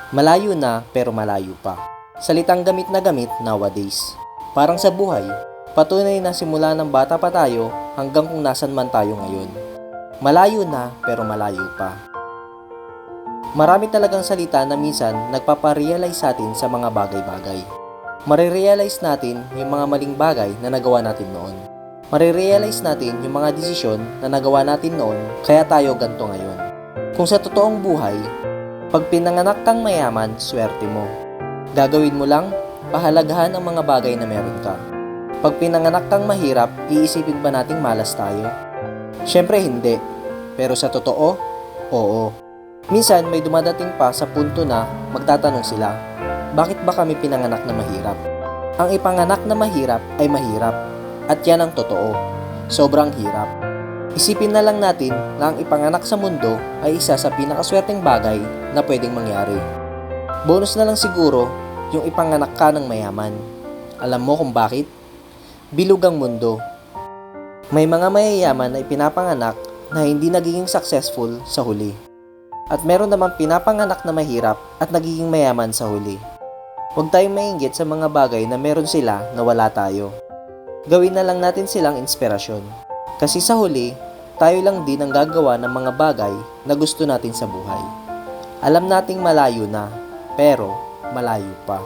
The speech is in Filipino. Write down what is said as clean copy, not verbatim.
Malayo na pero malayo pa. Salitang gamit na gamit nowadays. Parang sa buhay, patunay na simula ng bata pa tayo hanggang kung nasan man tayo ngayon. Malayo na pero malayo pa. Marami talagang salita na minsan nagpaparealize sa atin sa mga bagay-bagay. Marirealize natin yung mga maling bagay na nagawa natin noon. Marirealize natin yung mga desisyon na nagawa natin noon kaya tayo ganito ngayon. Kung sa totoong buhay, pag pinanganak kang mayaman, swerte mo. Gagawin mo lang, pahalagahan ang mga bagay na meron ka. Pag pinanganak kang mahirap, iisipin ba nating malas tayo? Syempre hindi. Pero sa totoo, oo. Minsan may dumadating pa sa punto na magtatanong sila, bakit ba kami pinanganak na mahirap? Ang ipanganak na mahirap ay mahirap. At yan ang totoo. Sobrang hirap. Isipin na lang natin na ang ipanganak sa mundo ay isa sa pinakaswerteng bagay na pwedeng mangyari. Bonus na lang siguro yung ipanganak ka ng mayaman. Alam mo kung bakit? Bilog ang mundo. May mga mayayaman na ipinapanganak na hindi nagiging successful sa huli. At meron namang pinapanganak na mahirap at nagiging mayaman sa huli. Huwag tayong mainggit sa mga bagay na meron sila na wala tayo. Gawin na lang natin silang inspirasyon. Kasi sa huli, tayo lang din ang gagawa ng mga bagay na gusto natin sa buhay. Alam nating malayo na, pero malayo pa.